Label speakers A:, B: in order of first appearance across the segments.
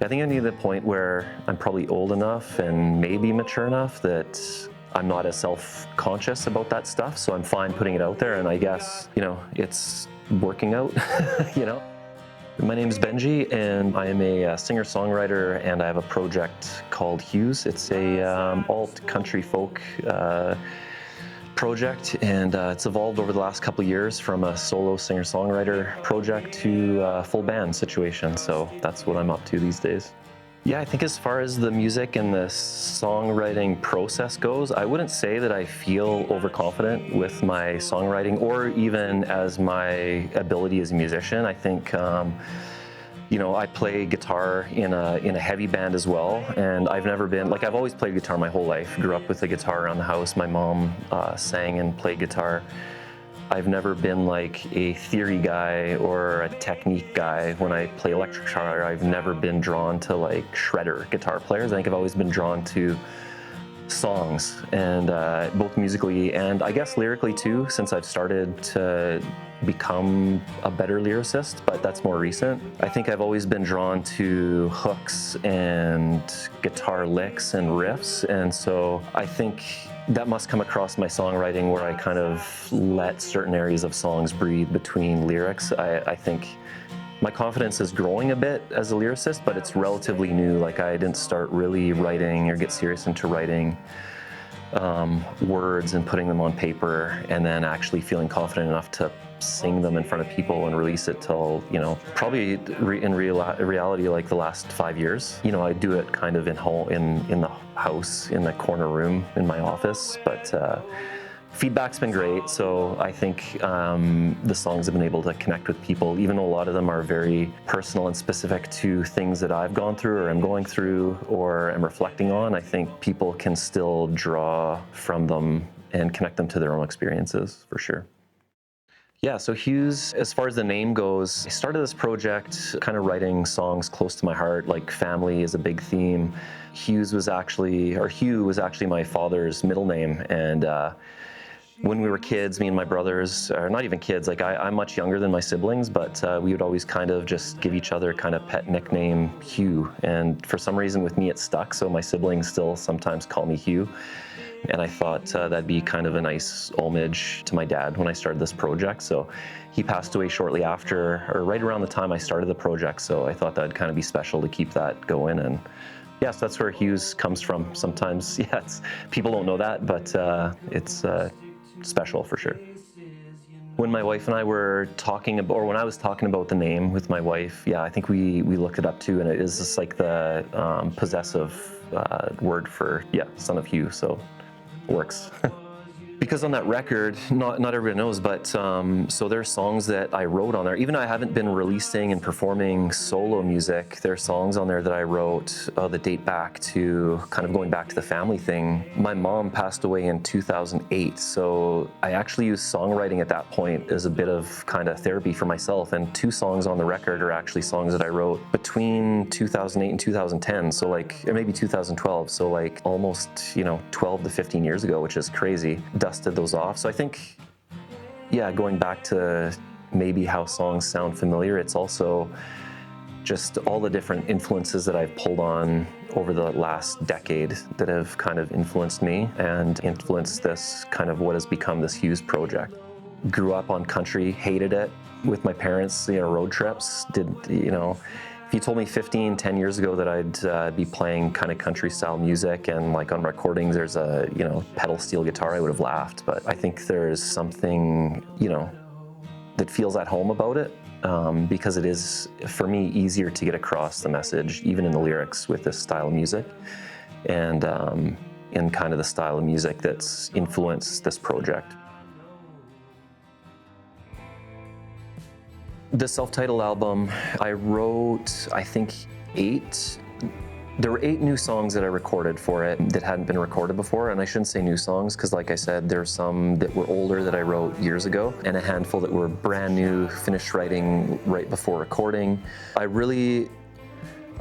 A: I think I'm getting to the point where I'm probably old enough and maybe mature enough that I'm not as self-conscious about that stuff, so I'm fine putting it out there, and I guess, it's working out, you know? My name is Benji, and I am a singer-songwriter, and I have a project called Hughes. It's a alt country folk project, and it's evolved over the last couple of years from a solo singer-songwriter project to a full band situation, so that's what I'm up to these days. Yeah, I think as far as the music and the songwriting process goes, I wouldn't say that I feel overconfident with my songwriting or even as my ability as a musician. I think, I play guitar in a heavy band as well, and I've never been, like, I've always played guitar my whole life. Grew up with a guitar around the house. My mom sang and played guitar. I've never been like a theory guy or a technique guy. When I play electric guitar, I've never been drawn to like shredder guitar players. I think I've always been drawn to songs, and both musically and I guess lyrically too, since I've started to become a better lyricist, but that's more recent. I think I've always been drawn to hooks and guitar licks and riffs, and so I think that must come across my songwriting, where I kind of let certain areas of songs breathe between lyrics. I think my confidence is growing a bit as a lyricist, but it's relatively new. Like, I didn't start really writing or get serious into writing words and putting them on paper and then actually feeling confident enough to sing them in front of people and release it till, probably in reality, like the last 5 years. I do it kind of in the house, in the corner room in my office, but feedback's been great, so I think the songs have been able to connect with people, even though a lot of them are very personal and specific to things that I've gone through or am going through or am reflecting on. I think people can still draw from them and connect them to their own experiences, for sure. Yeah, so Hughes, as far as the name goes, I started this project kind of writing songs close to my heart, like family is a big theme. Hugh was actually my father's middle name, and when we were kids, me and my brothers, or not even kids, like I'm much younger than my siblings, but we would always kind of just give each other kind of pet nickname Hugh, and for some reason with me it stuck, so my siblings still sometimes call me Hugh. And I thought that'd be kind of a nice homage to my dad when I started this project. So he passed away shortly after, or right around the time I started the project. So I thought that'd kind of be special to keep that going. And yes, that's where Hughes comes from. Sometimes, people don't know that, but it's special for sure. When my wife and I were talking about, or when I was talking about the name with my wife, I think we looked it up too, and it is just like the possessive word for, son of Hugh, so it works. Because on that record, not everybody knows, but so there's songs that I wrote on there. Even though I haven't been releasing and performing solo music, there are songs on there that I wrote that date back to kind of going back to the family thing. My mom passed away in 2008, so I actually used songwriting at that point as a bit of kind of therapy for myself, and 2 songs on the record are actually songs that I wrote between 2008 and 2010, so like, or maybe 2012, so like almost, 12 to 15 years ago, which is crazy. Dusted those off. So I think, going back to maybe how songs sound familiar, it's also just all the different influences that I've pulled on over the last decade that have kind of influenced me and influenced this kind of what has become this Hughes project. Grew up on country, hated it with my parents, road trips, if you told me 10 years ago that I'd be playing kind of country style music and like on recordings there's a, pedal steel guitar, I would have laughed. But I think there's something, that feels at home about it, because it is, for me, easier to get across the message, even in the lyrics, with this style of music. And in kind of the style of music that's influenced this project. The self-titled album, I wrote, I think, 8. There were 8 new songs that I recorded for it that hadn't been recorded before, and I shouldn't say new songs because, like I said, there's some that were older that I wrote years ago, and a handful that were brand new, finished writing right before recording. I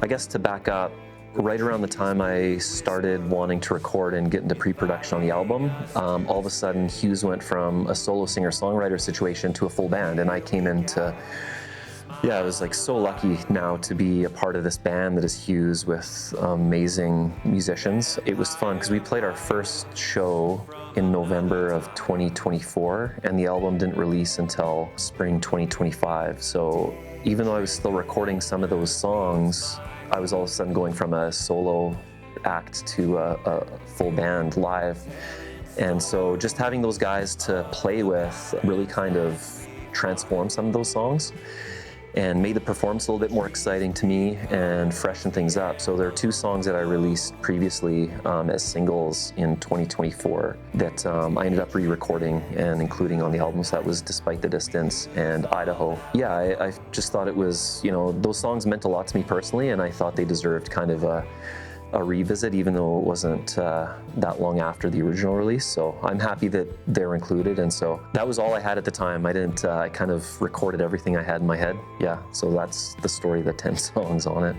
A: guess to back up, right around the time I started wanting to record and get into pre-production on the album, all of a sudden Hughes went from a solo singer-songwriter situation to a full band, and I came in to Yeah, I was like so lucky now to be a part of this band that is Hughes with amazing musicians. It was fun because we played our first show in November of 2024 and the album didn't release until spring 2025. So even though I was still recording some of those songs, I was all of a sudden going from a solo act to a full band live. And so just having those guys to play with really kind of transformed some of those songs and made the performance a little bit more exciting to me and freshen things up. So there are two songs that I released previously as singles in 2024 that I ended up re-recording and including on the album. So that was Despite the Distance and Idaho. Yeah, I just thought it was, you know, those songs meant a lot to me personally, and I thought they deserved kind of a revisit, even though it wasn't that long after the original release. So I'm happy that they're included. And so that was all I had at the time. I kind of recorded everything I had in my head. Yeah, so that's the story of the 10 songs on it.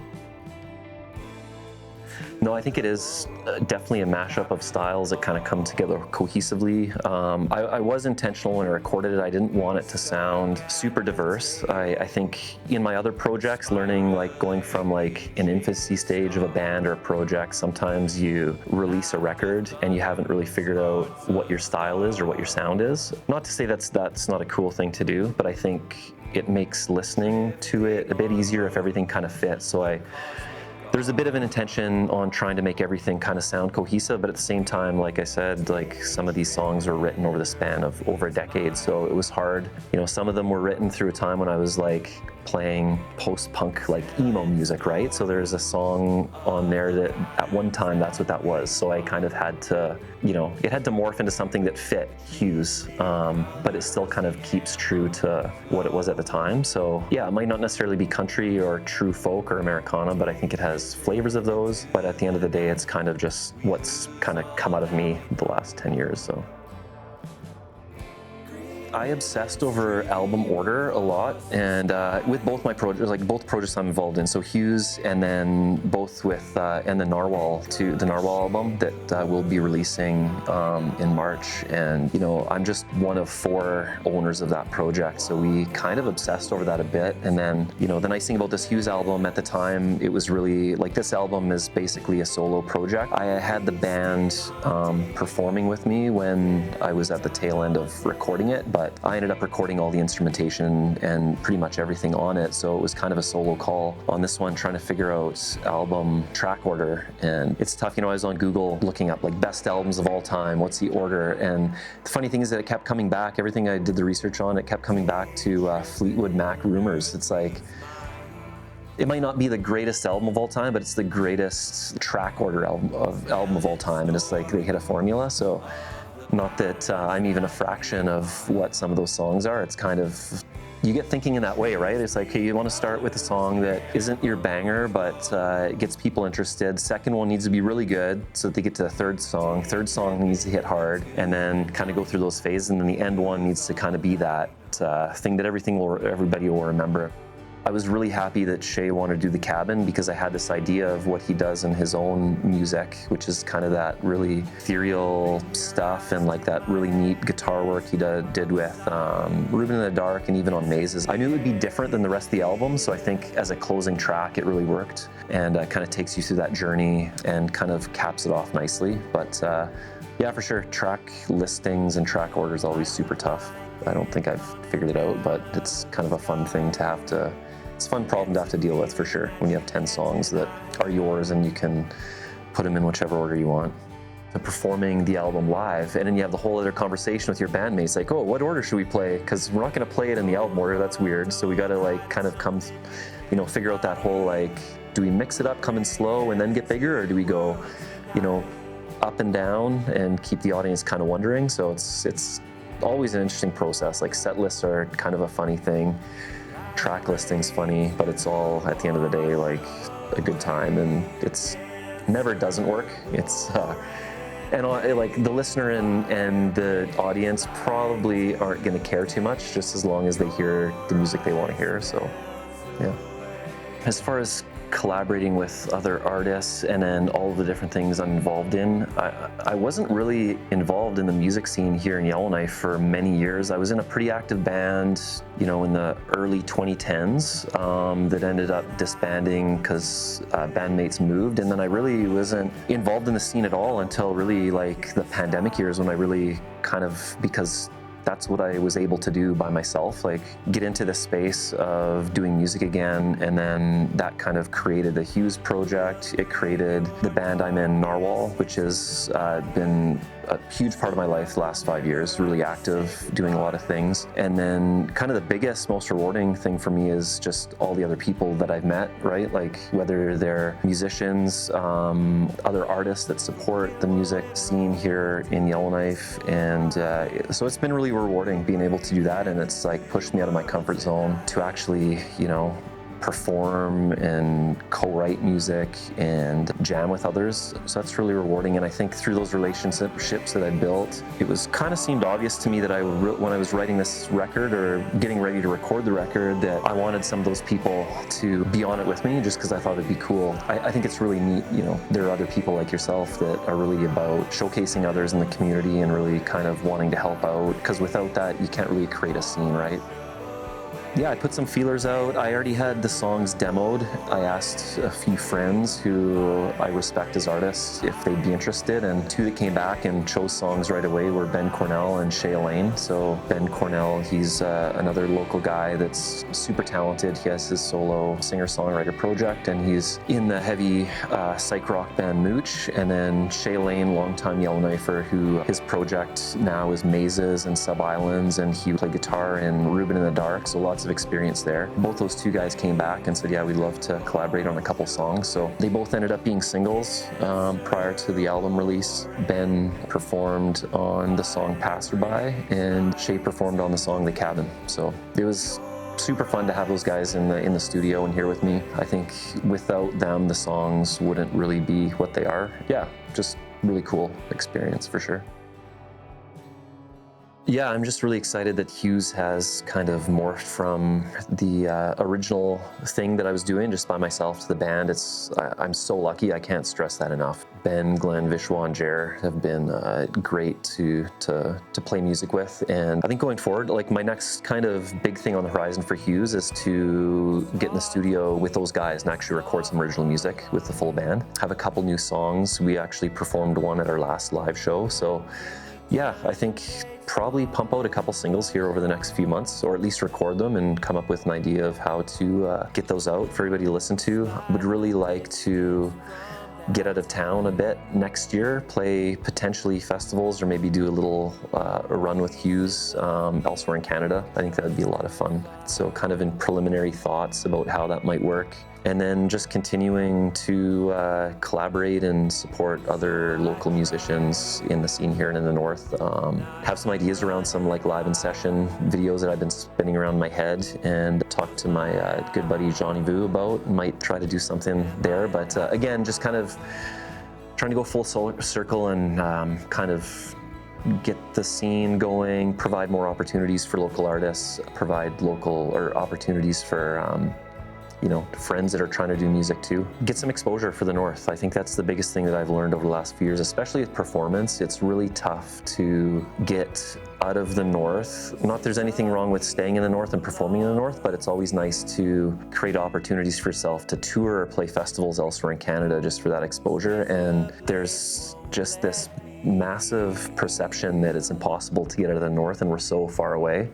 A: No, I think it is definitely a mashup of styles that kind of come together cohesively. I was intentional when I recorded it. I didn't want it to sound super diverse. I think in my other projects, learning like going from like an infancy stage of a band or a project, sometimes you release a record and you haven't really figured out what your style is or what your sound is. Not to say that's not a cool thing to do, but I think it makes listening to it a bit easier if everything kind of fits. So there's a bit of an intention on trying to make everything kind of sound cohesive, but at the same time, like I said, like some of these songs were written over the span of over a decade, so it was hard. You know, some of them were written through a time when I was like playing post-punk, like emo music, right? So there's a song on there that at one time that's what that was. So I kind of had to, you know, it had to morph into something that fit Hughes, but it still kind of keeps true to what it was at the time. So yeah, it might not necessarily be country or true folk or Americana, but I think it has flavors of those. But at the end of the day, it's kind of just what's kind of come out of me the last 10 years. So I obsessed over album order a lot, and with both my projects, like both projects I'm involved in, so Hughes and then both with and the Narwhal album that we'll be releasing in March. And you know, I'm just one of 4 owners of that project, so we kind of obsessed over that a bit. And then, you know, the nice thing about this Hughes album at the time, it was really like, this album is basically a solo project. I had the band performing with me when I was at the tail end of recording it, but I ended up recording all the instrumentation and pretty much everything on it, so it was kind of a solo call on this one, trying to figure out album track order. And it's tough, you know, I was on Google looking up like best albums of all time, what's the order, and the funny thing is that it kept coming back, everything I did the research on, it kept coming back to Fleetwood Mac Rumors. It's like, it might not be the greatest album of all time, but it's the greatest track order album of all time, and it's like they hit a formula. So not that I'm even a fraction of what some of those songs are. It's kind of, you get thinking in that way, right? It's like, hey, you want to start with a song that isn't your banger, but it gets people interested. Second one needs to be really good so that they get to the third song. Third song needs to hit hard, and then kind of go through those phases. And then the end one needs to kind of be that thing that everybody will remember. I was really happy that Shay wanted to do The Cabin because I had this idea of what he does in his own music, which is kind of that really ethereal stuff and like that really neat guitar work he did with Reuben in the Dark and even on Mazes. I knew it would be different than the rest of the album, so I think as a closing track it really worked and kind of takes you through that journey and kind of caps it off nicely. But yeah, for sure, track listings and track order is always super tough. I don't think I've figured it out, but it's kind of a fun thing to have to, it's a fun problem to have to deal with for sure, when you have 10 songs that are yours and you can put them in whichever order you want. Performing the album live, and then you have the whole other conversation with your bandmates, like, oh, what order should we play? Because we're not going to play it in the album order, that's weird. So we got to like kind of come, you know, figure out that whole like, do we mix it up, come in slow and then get bigger, or do we go, you know, up and down and keep the audience kind of wondering? So it's always an interesting process. Like set lists are kind of a funny thing. Track listing's funny, but it's all at the end of the day like a good time, and it's never doesn't work. It's and like the listener and the audience probably aren't going to care too much, just as long as they hear the music they want to hear. So yeah. As far as collaborating with other artists and then all of the different things I'm involved in. I wasn't really involved in the music scene here in Yellowknife for many years. I was in a pretty active band, you know, in the early 2010s that ended up disbanding because bandmates moved, and then I really wasn't involved in the scene at all until really like the pandemic years, when I really kind of, because that's what I was able to do by myself, like get into the space of doing music again. And then that kind of created the Hughes project. It created the band I'm in, Narwhal, which has been a huge part of my life the last 5 years, really active, doing a lot of things. And then kind of the biggest, most rewarding thing for me is just all the other people that I've met, right? Like whether they're musicians, other artists that support the music scene here in Yellowknife. And so it's been really rewarding being able to do that. And it's like pushed me out of my comfort zone to actually, you know, perform and co-write music and jam with others. So that's really rewarding. And I think through those relationships that I built, it was kind of seemed obvious to me that when I was writing this record or getting ready to record the record, that I wanted some of those people to be on it with me, just because I thought it'd be cool. I think it's really neat, you know, there are other people like yourself that are really about showcasing others in the community and really kind of wanting to help out, because without that, you can't really create a scene, right? Yeah, I put some feelers out. I already had the songs demoed. I asked a few friends who I respect as artists if they'd be interested, and two that came back and chose songs right away were Ben Cornell and Shay Elaine. So Ben Cornell, he's another local guy that's super talented. He has his solo singer-songwriter project, and he's in the heavy psych rock band Mooch. And then Shay Elaine, longtime Yellowknifer, who his project now is Mazes and Sub Islands, and he played guitar in Reuben in the Dark, so lots of experience there. Both those two guys came back and said, yeah, we'd love to collaborate on a couple songs. So they both ended up being singles prior to the album release. Ben performed on the song Passerby, and Shay performed on the song The Cabin. So it was super fun to have those guys in the studio and here with me. I think without them, the songs wouldn't really be what they are. Yeah, just really cool experience for sure. Yeah, I'm just really excited that Hughes has kind of morphed from the original thing that I was doing just by myself to the band. I'm so lucky, I can't stress that enough. Ben, Glenn, Vishwa, and Jer have been great to play music with. And I think going forward, like my next kind of big thing on the horizon for Hughes is to get in the studio with those guys and actually record some original music with the full band. Have a couple new songs. We actually performed one at our last live show. So yeah, I think probably pump out a couple singles here over the next few months, or at least record them and come up with an idea of how to get those out for everybody to listen to. Would really like to get out of town a bit next year, play potentially festivals, or maybe do a little a run with Hughes elsewhere in Canada. I think that would be a lot of fun. So kind of in preliminary thoughts about how that might work. And then just continuing to collaborate and support other local musicians in the scene here and in the north. Have some ideas around some like live in session videos that I've been spinning around my head, and talk to my good buddy Jonny Vu about. Might try to do something there, but again, just kind of trying to go full circle and kind of get the scene going, provide more opportunities for local artists, provide local or opportunities for you know, friends that are trying to do music too. Get some exposure for the North. I think that's the biggest thing that I've learned over the last few years, especially with performance. It's really tough to get out of the North. Not there's anything wrong with staying in the North and performing in the North, but it's always nice to create opportunities for yourself to tour or play festivals elsewhere in Canada just for that exposure. And there's just this massive perception that it's impossible to get out of the North, and we're so far away.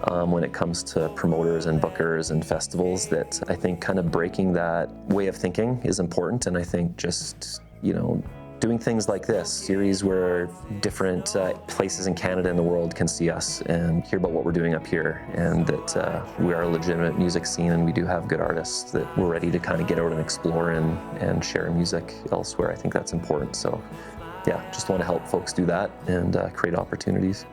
A: When it comes to promoters and bookers and festivals, that I think kind of breaking that way of thinking is important. And I think just, you know, doing things like this series where different places in Canada and the world can see us and hear about what we're doing up here, and that we are a legitimate music scene and we do have good artists that we're ready to kind of get out and explore and share music elsewhere. I think that's important. So yeah, just want to help folks do that and create opportunities.